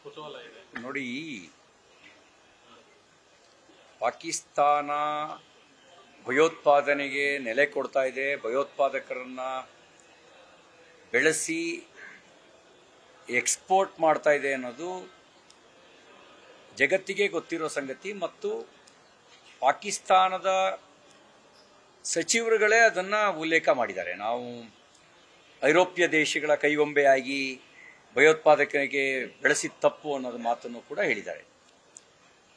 ಕುತೂಹಲ ಇದೆ ನೋಡಿ. ಪಾಕಿಸ್ತಾನ ಭಯೋತ್ಪಾದನೆಗೆ ನೆಲೆ ಕೊಡ್ತಾ ಇದೆ, ಭಯೋತ್ಪಾದಕರನ್ನ ಬೆಳೆಸಿ ಎಕ್ಸ್ಪೋರ್ಟ್ ಮಾಡ್ತಾ ಇದೆ ಅನ್ನೋದು ಜಗತ್ತಿಗೆ ಗೊತ್ತಿರೋ ಸಂಗತಿ. ಮತ್ತು ಪಾಕಿಸ್ತಾನದ ಸಚಿವರುಗಳೇ ಅದನ್ನು ಉಲ್ಲೇಖ ಮಾಡಿದ್ದಾರೆ. ನಾವು ಐರೋಪ್ಯ ದೇಶಗಳ ಕೈಗೊಂಬೆಯಾಗಿ ಭಯೋತ್ಪಾದಕರಿಗೆ ಬೆಳೆಸಿದ ತಪ್ಪು ಅನ್ನೋದು ಮಾತನ್ನು ಕೂಡ ಹೇಳಿದ್ದಾರೆ.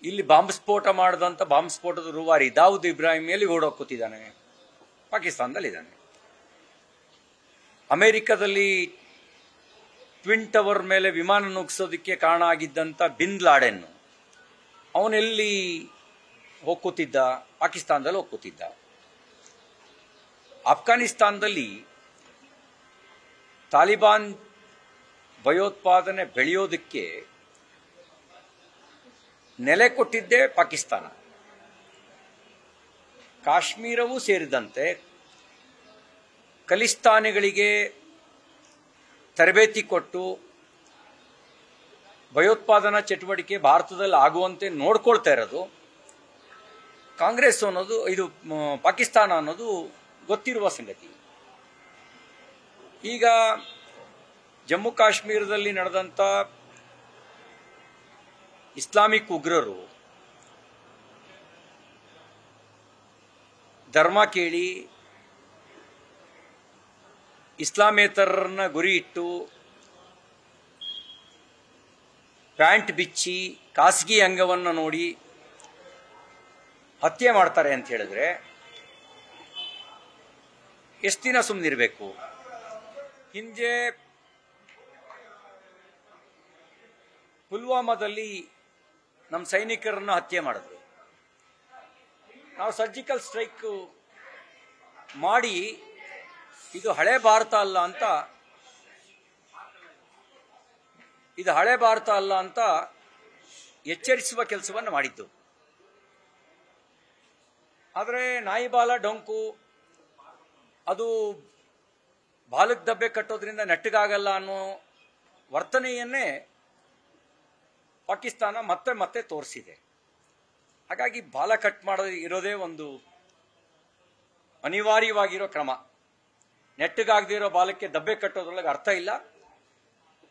ಇಲ್ಲಿ ಬಾಂಬ್ ಸ್ಫೋಟ ಮಾಡಿದಂಥ ಬಾಂಬ್ ಸ್ಫೋಟದ ರೂವಾರಿ ದಾವೂದ್ ಇಬ್ರಾಹಿಂ ಎಲ್ಲಿ ಓಡೋಗ್ತಿದ್ದಾನೆ? ಪಾಕಿಸ್ತಾನದಲ್ಲಿದ್ದಾನೆ. ಅಮೆರಿಕದಲ್ಲಿ ಟ್ವಿನ್ ಟವರ್ ಮೇಲೆ ವಿಮಾನ ನುಗ್ಗಿಸೋದಕ್ಕೆ ಕಾರಣ ಆಗಿದ್ದಂಥ ಬಿನ್ ಲಾಡೆನ್ ಅವನೆಲ್ಲಿ ಹೋಗ್ಕೂತಿದ್ದ? ಪಾಕಿಸ್ತಾನದಲ್ಲಿ ಹೋಗ್ಕೂತಿದ್ದ. ಅಫ್ಘಾನಿಸ್ತಾನದಲ್ಲಿ ತಾಲಿಬಾನ್ ಭಯೋತ್ಪಾದನೆ ಬೆಳೆಯೋದಕ್ಕೆ ನೆಲೆ ಕೊಟ್ಟಿದ್ದೇ ಪಾಕಿಸ್ತಾನ. ಕಾಶ್ಮೀರವೂ ಸೇರಿದಂತೆ ಖಲಿಸ್ತಾನಿಗಳಿಗೆ ತರಬೇತಿ ಕೊಟ್ಟು ಭಯೋತ್ಪಾದನಾ ಚಟುವಟಿಕೆ ಭಾರತದಲ್ಲಿ ಆಗುವಂತೆ ನೋಡ್ಕೊಳ್ತಾ ಇರೋದು ಕಾಂಗ್ರೆಸ್ ಅನ್ನೋದು, ಇದು ಪಾಕಿಸ್ತಾನ ಅನ್ನೋದು ಗೊತ್ತಿರುವ ಸಂಗತಿ. ಈಗ ಜಮ್ಮು ಕಾಶ್ಮೀರದಲ್ಲಿ ನಡೆದಂಥ ಇಸ್ಲಾಮಿಕ್ ಉಗ್ರರು ಧರ್ಮ ಕೇಳಿ ಇಸ್ಲಾಮೇತರರನ್ನ ಗುರಿ ಇಟ್ಟು ಪ್ಯಾಂಟ್ ಬಿಚ್ಚಿ ಖಾಸಗಿ ಅಂಗವನ್ನು ನೋಡಿ ಹತ್ಯೆ ಮಾಡ್ತಾರೆ ಅಂತ ಹೇಳಿದ್ರೆ ಎಷ್ಟು ದಿನ ಸುಮ್ಮನಿರಬೇಕು? ಹಿಂದೆ ಪುಲ್ವಾಮಾದಲ್ಲಿ ನಮ್ಮ ಸೈನಿಕರನ್ನು ಹತ್ಯೆ ಮಾಡಿದ್ರು. ನಾವು ಸರ್ಜಿಕಲ್ ಸ್ಟ್ರೈಕ್ ಮಾಡಿ ಇದು ಹಳೆ ಭಾರತ ಅಲ್ಲ ಅಂತ ಎಚ್ಚರಿಸುವ ಕೆಲಸವನ್ನು ಮಾಡಿದ್ದು. ಆದರೆ ನಾಯಿಬಾಲ ಡೊಂಕು ಅದು ಬಾಲಕ್ಕೆ ದಬ್ಬೆ ಕಟ್ಟೋದ್ರಿಂದ ನೆಟ್ಟಗಾಗಲ್ಲ ಅನ್ನೋ ವರ್ತನೆಯನ್ನೇ ಪಾಕಿಸ್ತಾನ ಮತ್ತೆ ಮತ್ತೆ ತೋರಿಸಿದೆ. ಹಾಗಾಗಿ ಬಾಲ ಕಟ್ ಮಾಡೋದು ಇರೋದೇ ಒಂದು ಅನಿವಾರ್ಯವಾಗಿರೋ ಕ್ರಮ. ನೆಟ್ಟಗಾಗದೇ ಇರೋ ಬಾಲಕ್ಕೆ ದಬ್ಬೆ ಕಟ್ಟೋದ್ರೊಳಗೆ ಅರ್ಥ ಇಲ್ಲ.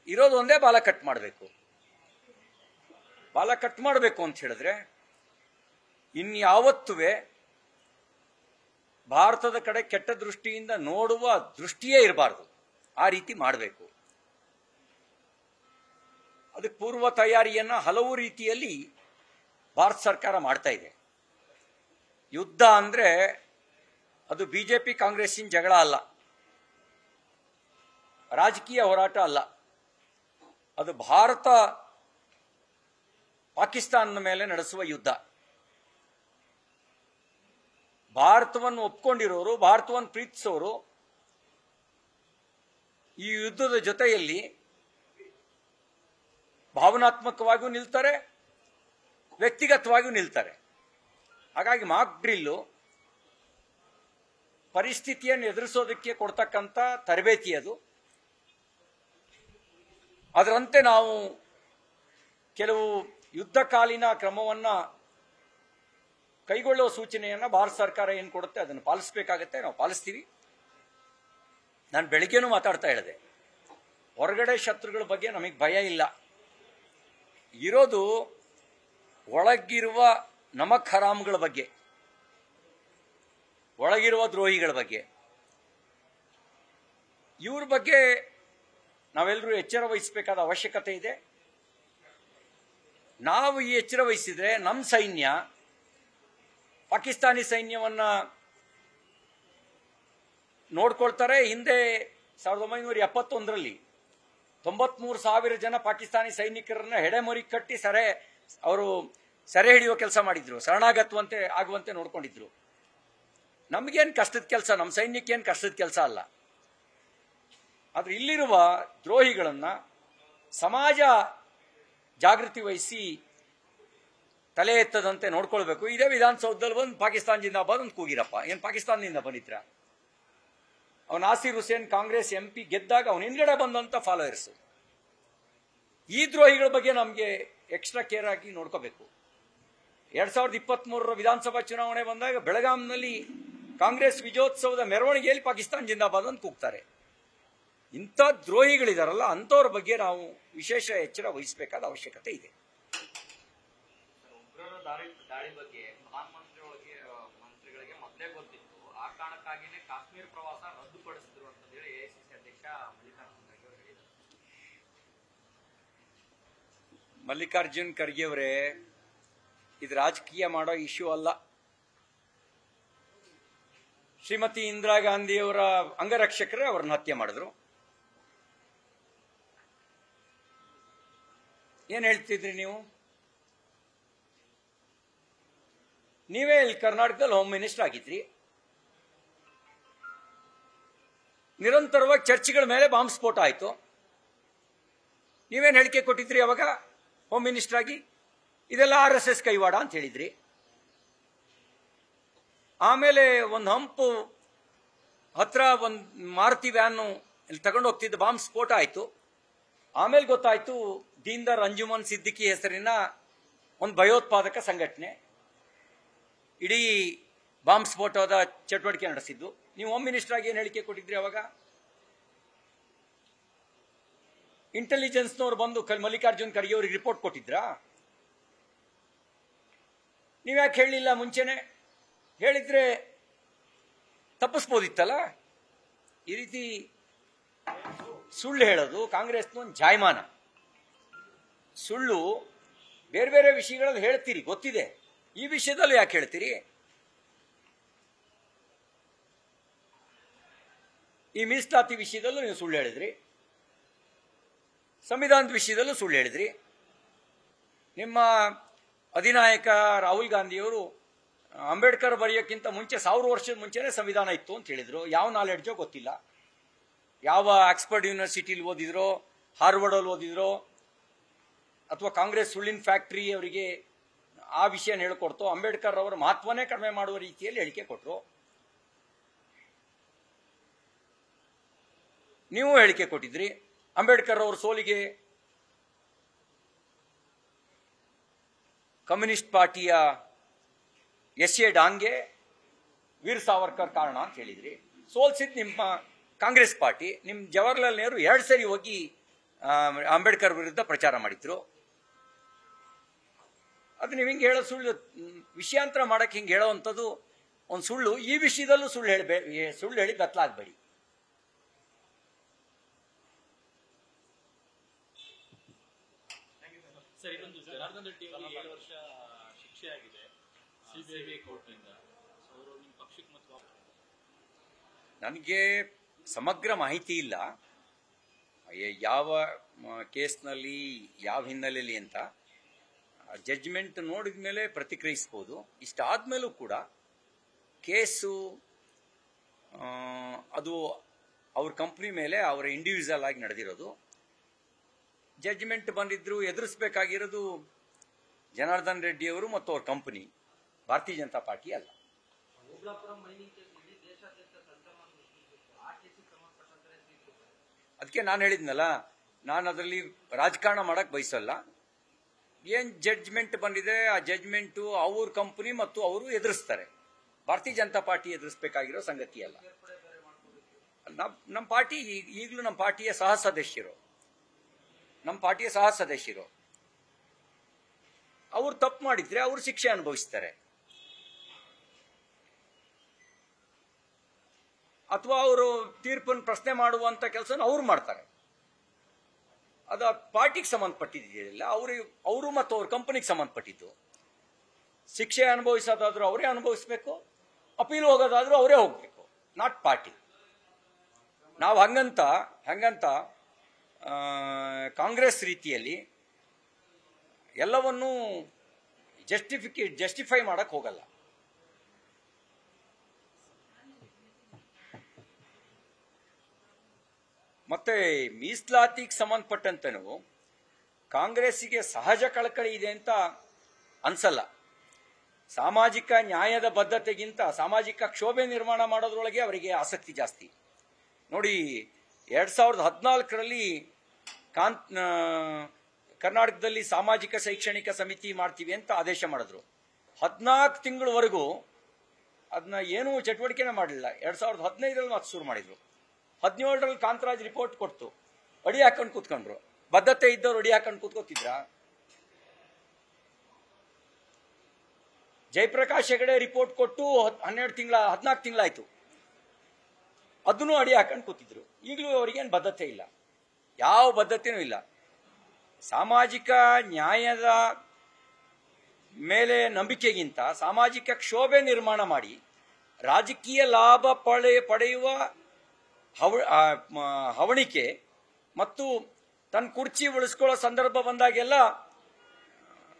ಇರೋದು ಒಂದೇ, ಬಾಲ ಕಟ್ ಮಾಡಬೇಕು. ಬಾಲ ಕಟ್ ಮಾಡಬೇಕು ಅಂತ ಹೇಳಿದ್ರೆ ಇನ್ಯಾವತ್ತುವೆ ಭಾರತದ ಕಡೆ ಕೆಟ್ಟ ದೃಷ್ಟಿಯಿಂದ ನೋಡುವ ದೃಷ್ಟಿಯೇ ಇರಬಾರ್ದು. ಆ ರೀತಿ ಮಾಡಬೇಕು. ಅದಕ್ಕೆ ಪೂರ್ವ ತಯಾರಿಯನ್ನ ಹಲವು ರೀತಿಯಲ್ಲಿ ಭಾರತ ಸರ್ಕಾರ ಮಾಡ್ತಾ ಇದೆ. ಯುದ್ಧ ಅಂದ್ರೆ ಅದು ಬಿಜೆಪಿ ಕಾಂಗ್ರೆಸ್ಸಿನ ಜಗಳ ಅಲ್ಲ, ರಾಜಕೀಯ ಹೋರಾಟ ಅಲ್ಲ. ಅದು ಭಾರತ ಪಾಕಿಸ್ತಾನದ ಮೇಲೆ ನಡೆಸುವ ಯುದ್ಧ. ಭಾರತವನ್ನು ಒಪ್ಕೊಂಡಿರೋರು, ಭಾರತವನ್ನು ಪ್ರೀತಿಸೋರು ಈ ಯುದ್ಧದ ಜೊತೆಯಲ್ಲಿ ಭಾವನಾತ್ಮಕವಾಗಿಯೂ ನಿಲ್ತಾರೆ, ವ್ಯಕ್ತಿಗತವಾಗಿಯೂ ನಿಲ್ತಾರೆ. ಹಾಗಾಗಿ ಮಾಕ್ ಡ್ರಿಲ್ಲು ಪರಿಸ್ಥಿತಿಯನ್ನು ಎದುರಿಸೋದಕ್ಕೆ ಕೊಡ್ತಕ್ಕಂಥ ತರಬೇತಿ ಅದು. ಅದರಂತೆ ನಾವು ಕೆಲವು ಯುದ್ಧಕಾಲೀನ ಕ್ರಮವನ್ನು ಕೈಗೊಳ್ಳುವ ಸೂಚನೆಯನ್ನು ಭಾರತ ಸರ್ಕಾರ ಏನು ಕೊಡುತ್ತೆ ಅದನ್ನು ಪಾಲಿಸಬೇಕಾಗತ್ತೆ. ನಾವು ಪಾಲಿಸ್ತೀವಿ. ನಾನು ಬೆಳಿಗ್ಗೆನೂ ಮಾತಾಡ್ತಾ ಹೇಳಿದೆ, ಹೊರಗಡೆ ಶತ್ರುಗಳ ಬಗ್ಗೆ ನಮಗೆ ಭಯ ಇಲ್ಲ. ಇರೋದು ಒಳಗಿರುವ ನಮಕ್ ಹರಾಮ್ಗಳ ಬಗ್ಗೆ, ಒಳಗಿರುವ ದ್ರೋಹಿಗಳ ಬಗ್ಗೆ. ಇವ್ರ ಬಗ್ಗೆ ನಾವೆಲ್ಲರೂ ಎಚ್ಚರ ವಹಿಸಬೇಕಾದ ಅವಶ್ಯಕತೆ ಇದೆ. ನಾವು ಈ ಎಚ್ಚರ ವಹಿಸಿದ್ರೆ ನಮ್ಮ ಸೈನ್ಯ ಪಾಕಿಸ್ತಾನಿ ಸೈನ್ಯವನ್ನ ನೋಡ್ಕೊಳ್ತಾರೆ. ಹಿಂದೆ 1971ರಲ್ಲಿ 93,000 ಜನ ಪಾಕಿಸ್ತಾನಿ ಸೈನಿಕರನ್ನ ಹೆಡೆಮರಿ ಕಟ್ಟಿ ಅವರು ಸೆರೆ ಹಿಡಿಯುವ ಕೆಲಸ ಮಾಡಿದ್ರು, ಶರಣಾಗತವಂತೆ ಆಗುವಂತೆ ನೋಡ್ಕೊಂಡಿದ್ರು. ನಮಗೇನು ಕಷ್ಟದ ಕೆಲಸ, ನಮ್ಮ ಸೈನ್ಯಕ್ಕೇನು ಕಷ್ಟದ ಕೆಲಸ ಅಲ್ಲ. ಆದ್ರೆ ಇಲ್ಲಿರುವ ದ್ರೋಹಿಗಳನ್ನ ಸಮಾಜ ಜಾಗೃತಿ ವಹಿಸಿ ತಲೆ ಎತ್ತದಂತೆ ನೋಡ್ಕೊಳ್ಬೇಕು. ಇದೇ ವಿಧಾನಸೌಧದಲ್ಲಿ ಬಂದು ಪಾಕಿಸ್ತಾನ ಜಿಂದಾಬಾದ್ ಒಂದು ಕೂಗಿರಪ್ಪ. ಏನು ಪಾಕಿಸ್ತಾನದಿಂದ ಬಂದಿದ್ರ? ನಾಸಿರ್ ಹುಸೇನ್ ಕಾಂಗ್ರೆಸ್ MP ಗೆದ್ದಾಗ ಅವನ ಹಿಂದ್ಗಡೆ ಬಂದಂತ ಫಾಲೋಯರ್ಸ್. ಈ ದ್ರೋಹಿಗಳ ಬಗ್ಗೆ ನಮಗೆ ಎಕ್ಸ್ಟ್ರಾ ಕೇರ್ ಆಗಿ ನೋಡ್ಕೋಬೇಕು. 2023 ವಿಧಾನಸಭಾ ಚುನಾವಣೆ ಬಂದಾಗ ಬೆಳಗಾಂನಲ್ಲಿ ಕಾಂಗ್ರೆಸ್ ವಿಜಯೋತ್ಸವದ ಮೆರವಣಿಗೆಯಲ್ಲಿ ಪಾಕಿಸ್ತಾನ್ ಜಿಂದಾಬಾದ್ ಅಂತ ಕೂಗ್ತಾರೆ. ಇಂಥ ದ್ರೋಹಿಗಳಿದಾರಲ್ಲ, ಅಂಥವ್ರ ಬಗ್ಗೆ ನಾವು ವಿಶೇಷ ಎಚ್ಚರ ವಹಿಸಬೇಕಾದ ಅವಶ್ಯಕತೆ ಇದೆ. ಉಗ್ರರ ದಾಳಿ ಬಗ್ಗೆ ಮಂತ್ರಿಗಳಿಗೆ ಮೊದಲೇ ಗೊತ್ತಿತ್ತು. ಆ ಕಾರಣಕ್ಕಾಗಿಯೇ ಕಾಶ್ಮೀರ ಪ್ರವಾಸ ರದ್ದುಪಡಿಸಿದ್ರು ಅಂತ ಹೇಳಿ ಎಐಸಿಸಿ ಅಧ್ಯಕ್ಷ ಮಲ್ಲಿಕಾರ್ಜುನ್ ಖರ್ಗೆ ಅವರು ಹೇಳಿದರು. ಮಲ್ಲಿಕಾರ್ಜುನ್ ಖರ್ಗೆ ಅವರೇ, ಇದು ರಾಜಕೀಯ ಮಾಡೋ ಇಶ್ಯೂ ಅಲ್ಲ. ಶ್ರೀಮತಿ ಇಂದಿರಾ ಗಾಂಧಿಯವರ ಅಂಗರಕ್ಷಕರೇ ಅವ್ರನ್ನ ಹತ್ಯೆ ಮಾಡಿದ್ರು. ಏನ್ ಹೇಳ್ತಿದ್ರಿ ನೀವು? ನೀವೇ ಇಲ್ಲಿ ಕರ್ನಾಟಕದಲ್ಲಿ ಹೋಮ್ ಮಿನಿಸ್ಟರ್ ಆಗಿದ್ರಿ. ನಿರಂತರವಾಗಿ ಚರ್ಚ್ಗಳ ಮೇಲೆ ಬಾಂಬ್ ಸ್ಫೋಟ ಆಯ್ತು. ನೀವೇನು ಹೇಳಿಕೆ ಕೊಟ್ಟಿದ್ರಿ ಅವಾಗ ಹೋಮ್ ಮಿನಿಸ್ಟರ್ ಆಗಿ? ಇದೆಲ್ಲ RSS ಕೈವಾಡ ಅಂತ ಹೇಳಿದ್ರಿ. ಆಮೇಲೆ ಒಂದು ಹಂಪು ಹತ್ರ ಒಂದು ಮಾರುತಿ ವ್ಯಾನು ಇಲ್ಲಿ ತಗೊಂಡು ಹೋಗ್ತಿದ್ದ ಬಾಂಬ್ ಸ್ಫೋಟ ಆಯ್ತು. ಆಮೇಲೆ ಗೊತ್ತಾಯ್ತು ದೀನ್ದಾರ್ ಅಂಜುಮನ್ ಸಿದ್ದಿಕಿ ಹೆಸರಿನ ಒಂದು ಭಯೋತ್ಪಾದಕ ಸಂಘಟನೆ ಇಡೀ ಬಾಂಬ್ ಸ್ಫೋಟದ ಚಟುವಟಿಕೆ ನಡೆಸಿದ್ದು. ನೀವು ಹೋಮ್ ಮಿನಿಸ್ಟರ್ ಆಗಿ ಏನು ಹೇಳಿಕೆ ಕೊಟ್ಟಿದ್ರಿ ಅವಾಗ? ಇಂಟೆಲಿಜೆನ್ಸ್ನವ್ರು ಬಂದು ಮಲ್ಲಿಕಾರ್ಜುನ್ ಖರ್ಗೆ ಅವರಿಗೆ ರಿಪೋರ್ಟ್ ಕೊಟ್ಟಿದ್ರಾ? ನೀವ್ಯಾಕೆ ಹೇಳಲಿಲ್ಲ ಮುಂಚೆನೆ? ಹೇಳಿದ್ರೆ ತಪ್ಪಿಸ್ಬೋದಿತ್ತಲ್ಲ. ಈ ರೀತಿ ಸುಳ್ಳು ಹೇಳೋದು ಕಾಂಗ್ರೆಸ್ನ ಒಂದು ಜಾಯಮಾನ. ಸುಳ್ಳು ಬೇರೆ ಬೇರೆ ವಿಷಯಗಳಲ್ಲಿ ಹೇಳ್ತೀರಿ, ಗೊತ್ತಿದೆ. ಈ ವಿಷಯದಲ್ಲೂ ಯಾಕೆ ಹೇಳ್ತೀರಿ? ಈ ಮೀಸಲಾತಿ ವಿಷಯದಲ್ಲೂ ನೀವು ಸುಳ್ಳು ಹೇಳಿದ್ರಿ, ಸಂವಿಧಾನದ ವಿಷಯದಲ್ಲೂ ಸುಳ್ಳು ಹೇಳಿದ್ರಿ. ನಿಮ್ಮ ಅಧಿನಾಯಕ ರಾಹುಲ್ ಗಾಂಧಿಯವರು ಅಂಬೇಡ್ಕರ್ ಬರೆಯೋಕ್ಕಿಂತ ಮುಂಚೆ 1000 ವರ್ಷದ ಮುಂಚೆನೇ ಸಂವಿಧಾನ ಇತ್ತು ಅಂತ ಹೇಳಿದ್ರು. ಯಾವ ನಾಲೆಡ್ಜೋ ಗೊತ್ತಿಲ್ಲ. ಯಾವ ಆಕ್ಸ್ಫರ್ಡ್ ಯೂನಿವರ್ಸಿಟಿಲಿ ಓದಿದ್ರೋ, ಹಾರ್ವರ್ಡಲ್ಲಿ ಓದಿದ್ರೋ, ಅಥವಾ ಕಾಂಗ್ರೆಸ್ ಸುಳ್ಳಿನ ಫ್ಯಾಕ್ಟ್ರಿ ಅವರಿಗೆ ಆ ವಿಷಯನ ಹೇಳ್ಕೊಡ್ತು. ಅಂಬೇಡ್ಕರ್ ಅವರ ಮಹತ್ವನೇ ಕಡಿಮೆ ಮಾಡುವ ರೀತಿಯಲ್ಲಿ ಹೇಳಿಕೆ ಕೊಟ್ಟರು. ನೀವು ಹೇಳಿಕೆ ಕೊಟ್ಟಿದ್ರಿ. ಅಂಬೇಡ್ಕರ್ ಅವರ ಸೋಲಿಗೆ ಕಮ್ಯುನಿಸ್ಟ್ ಪಾರ್ಟಿಯ ಎಸ್.ಎ. ಡಾಂಗೆ, ವೀರ್ ಸಾವರ್ಕರ್ ಕಾರಣ ಅಂತ ಹೇಳಿದ್ರಿ. ಸೋಲ್ಸಿದ್ ನಿಮ್ಮ ಕಾಂಗ್ರೆಸ್ ಪಾರ್ಟಿ. ನಿಮ್ಮ ಜವಾಹರ್ಲಾಲ್ ನೆಹರು 2 ಸರಿ ಹೋಗಿ ಅಂಬೇಡ್ಕರ್ ವಿರುದ್ಧ ಪ್ರಚಾರ ಮಾಡಿದ್ರು. ಅದು ನೀವು ಹಿಂಗೆ ಹೇಳೋ ಸುಳ್ಳು, ವಿಷಯಾಂತರ ಮಾಡಕ್ಕೆ ಹಿಂಗೆ ಹೇಳೋವಂಥದ್ದು ಒಂದು ಸುಳ್ಳು. ಈ ವಿಷಯದಲ್ಲೂ ಸುಳ್ಳು ಹೇಳಿ ಗತ್ತಲಾಗಬೇಡಿ. ಸರ್, ಇನ್ನೊಂದು ಜನಾರ್ದನ್ ರೆಡ್ಡಿ ಅವರಿಗೆ 7 ವರ್ಷ ಶಿಕ್ಷೆ ಆಗಿದೆ ಸಿಬಿಐ ಕೋರ್ಟ್ನಿಂದ. ಅವರು ನಿಮ್ಮ ಪಕ್ಷಕ್ಕೆ ಮತ್ತು ನನಗೆ ಸಮಗ್ರ ಮಾಹಿತಿ ಇಲ್ಲ ಯಾವ ಕೇಸ್ನಲ್ಲಿ ಯಾವ ಹಿನ್ನೆಲೆಯಲ್ಲಿ ಅಂತ. ಜಡ್ಜ್ಮೆಂಟ್ ನೋಡಿದ ಮೇಲೆ ಪ್ರತಿಕ್ರಿಯಿಸ್ಬೋದು. ಇಷ್ಟಾದ್ಮೇಲೂ ಕೂಡ ಕೇಸು ಅದು ಅವ್ರ ಕಂಪ್ನಿ ಮೇಲೆ ಅವರ ಇಂಡಿವಿಜುವಲ್ ಆಗಿ ನಡೆದಿರೋದು. ಜಡ್ಜ್ಮೆಂಟ್ ಬಂದಿದ್ರು ಎದುರಿಸಬೇಕಾಗಿರೋದು ಜನಾರ್ದನ್ ರೆಡ್ಡಿ ಅವರು ಮತ್ತು ಅವ್ರ ಕಂಪನಿ, ಭಾರತೀಯ ಜನತಾ ಪಾರ್ಟಿ ಅಲ್ಲ. ಅದಕ್ಕೆ ನಾನು ಹೇಳಿದ್ನಲ್ಲ, ನಾನು ಅದರಲ್ಲಿ ರಾಜಕಾರಣ ಮಾಡಕ್ ಬಯಸಲ್ಲ. ಏನ್ ಜಡ್ಜ್ಮೆಂಟ್ ಬಂದಿದೆ ಆ ಜಡ್ಜ್ಮೆಂಟು ಅವ್ರ ಕಂಪನಿ ಮತ್ತು ಅವರು ಎದುರಿಸ್ತಾರೆ. ಭಾರತೀಯ ಜನತಾ ಪಾರ್ಟಿ ಎದುರಿಸಬೇಕಾಗಿರೋ ಸಂಗತಿ ಅಲ್ಲ. ನಮ್ಮ ಪಾರ್ಟಿ ಈಗಲೂ ನಮ್ಮ ಪಾರ್ಟಿಯ ಸಹ ಸದಸ್ಯರು ಅವ್ರು ತಪ್ಪು ಮಾಡಿದ್ರೆ ಅವರು ಶಿಕ್ಷೆ ಅನುಭವಿಸ್ತಾರೆ, ಅಥವಾ ಅವರು ತೀರ್ಪನ್ನು ಪ್ರಶ್ನೆ ಮಾಡುವಂತ ಕೆಲಸ ಅವ್ರು ಮಾಡ್ತಾರೆ. ಅದು ಪಾರ್ಟಿಗೆ ಸಂಬಂಧಪಟ್ಟಿದ್ದಿಲ್ಲ, ಅವರು ಮತ್ತು ಅವ್ರ ಕಂಪನಿಗೆ ಸಂಬಂಧಪಟ್ಟಿದ್ದು. ಶಿಕ್ಷೆ ಅನುಭವಿಸೋದಾದ್ರೂ ಅವರೇ ಅನುಭವಿಸ್ಬೇಕು, ಅಪೀಲ್ ಹೋಗೋದಾದ್ರೂ ಅವರೇ ಹೋಗ್ಬೇಕು, ನಾಟ್ ಪಾರ್ಟಿ. ನಾವು ಹಂಗಂತ ಕಾಂಗ್ರೆಸ್ ರೀತಿಯಲ್ಲಿ ಎಲ್ಲವನ್ನೂ ಜಸ್ಟಿಫೈ ಮಾಡಕ್ ಹೋಗಲ್ಲ. ಮತ್ತೆ ಮೀಸಲಾತಿಗೆ ಸಂಬಂಧಪಟ್ಟಂತೆನೂ ಕಾಂಗ್ರೆಸ್ಸಿಗೆ ಸಹಜ ಕಳಕಳಿ ಇದೆ ಅಂತ ಅನ್ಸಲ್ಲ. ಸಾಮಾಜಿಕ ನ್ಯಾಯದ ಬದ್ಧತೆಗಿಂತ ಸಾಮಾಜಿಕ ಕ್ಷೋಭೆ ನಿರ್ಮಾಣ ಮಾಡೋದ್ರೊಳಗೆ ಅವರಿಗೆ ಆಸಕ್ತಿ ಜಾಸ್ತಿ. ನೋಡಿ, 2014ರಲ್ಲಿ ಕರ್ನಾಟಕದಲ್ಲಿ ಸಾಮಾಜಿಕ ಶೈಕ್ಷಣಿಕ ಸಮಿತಿ ಮಾಡ್ತೀವಿ ಅಂತ ಆದೇಶ ಮಾಡಿದ್ರು. 14 ತಿಂಗಳವರೆಗೂ ಅದನ್ನ ಏನೂ ಚಟುವಟಿಕೆನೇ ಮಾಡಲಿಲ್ಲ. 2015ರಲ್ಲಿ ಅದು ಶುರು ಮಾಡಿದ್ರು. 17ರಲ್ಲಿ ಕಾಂತರಾಜ್ ರಿಪೋರ್ಟ್ ಕೊಡ್ತು, ಅಡಿ ಹಾಕೊಂಡು ಕೂತ್ಕೊಂಡ್ರು. ಬದ್ಧತೆ ಇದ್ದವ್ರು ಅಡಿ ಹಾಕೊಂಡು ಕೂತ್ಕೋತಿದ್ರ? ಜಯಪ್ರಕಾಶ್ ಹೆಗಡೆ ರಿಪೋರ್ಟ್ ಕೊಟ್ಟು 14 ತಿಂಗಳಾಯ್ತು, ಅದನ್ನು ಅಡಿ ಹಾಕೊಂಡು ಕೂತಿದ್ರು. ಈಗಲೂ ಅವರಿಗೇನು ಬದ್ಧತೆ ಇಲ್ಲ, ಯಾವ ಬದ್ಧತೆನೂ ಇಲ್ಲ. ಸಾಮಾಜಿಕ ನ್ಯಾಯದ ಮೇಲೆ ನಂಬಿಕೆಗಿಂತ ಸಾಮಾಜಿಕ ಕ್ಷೋಭೆ ನಿರ್ಮಾಣ ಮಾಡಿ ರಾಜಕೀಯ ಲಾಭ ಪಡೆಯುವ ಹವಣಿಕೆ ಮತ್ತು ತನ್ನ ಕುರ್ಚಿ ಉಳಿಸ್ಕೊಳ್ಳೋ ಸಂದರ್ಭ ಬಂದಾಗೆಲ್ಲ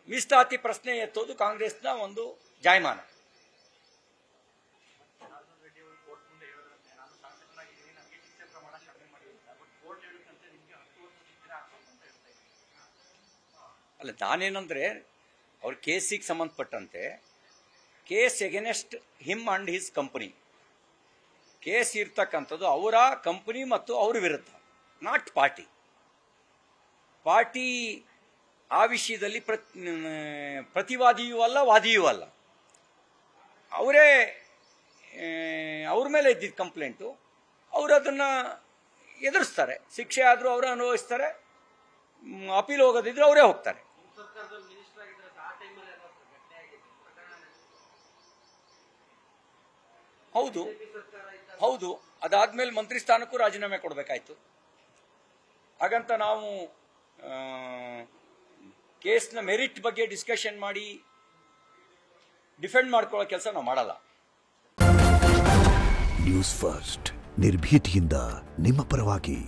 ಮೀಸಲಾತಿ ಪ್ರಶ್ನೆ ಎತ್ತೋದು ಕಾಂಗ್ರೆಸ್ನ ಒಂದು ಜಾಯಮಾನ. ಅಲ್ಲ, ನಾನೇನಂದ್ರೆ ಅವ್ರ ಕೇಸಿಗೆ ಸಂಬಂಧಪಟ್ಟಂತೆ case against him and his company, case ಇರ್ತಕ್ಕಂಥದ್ದು ಅವರ ಕಂಪನಿ ಮತ್ತು ಅವ್ರ ವಿರುದ್ಧ, ನಾಟ್ ಪಾರ್ಟಿ. ಪಾರ್ಟಿ ಆ ವಿಷಯದಲ್ಲಿ ಪ್ರತಿವಾದಿಯೂ ಅಲ್ಲ, ವಾದಿಯೂ ಅಲ್ಲ. ಅವರೇ ಅವ್ರ ಮೇಲೆ ಇದ್ದಿದ್ದ ಕಂಪ್ಲೇಂಟು, ಅವರು ಅದನ್ನು ಎದುರಿಸ್ತಾರೆ. ಶಿಕ್ಷೆ ಆದರೂ ಅವರು ಅನುಭವಿಸ್ತಾರೆ, ಅಪೀಲ್ ಹೋಗೋದಿದ್ರೆ ಅವರೇ ಹೋಗ್ತಾರೆ. ಹೌದು ಹೌದು, ಅದಾದ್ಮೇಲೆ ಮಂತ್ರಿ ಸ್ಥಾನಕ್ಕೂ ರಾಜೀನಾಮೆ ಕೊಡಬೇಕಾಯ್ತು. ಹಾಗಂತ ನಾವು ಕೇಸ್ನ ಮೆರಿಟ್ ಬಗ್ಗೆ ಡಿಸ್ಕಷನ್ ಮಾಡಿ ಡಿಫೆಂಡ್ ಮಾಡ್ಕೊಳ್ಳೋ ಕೆಲಸ ನಾವು ಮಾಡಲ್ಲ. ನ್ಯೂಸ್ ಫಸ್ಟ್, ನಿರ್ಭೀತಿಯಿಂದ ನಿಮ್ಮ ಪರವಾಗಿ.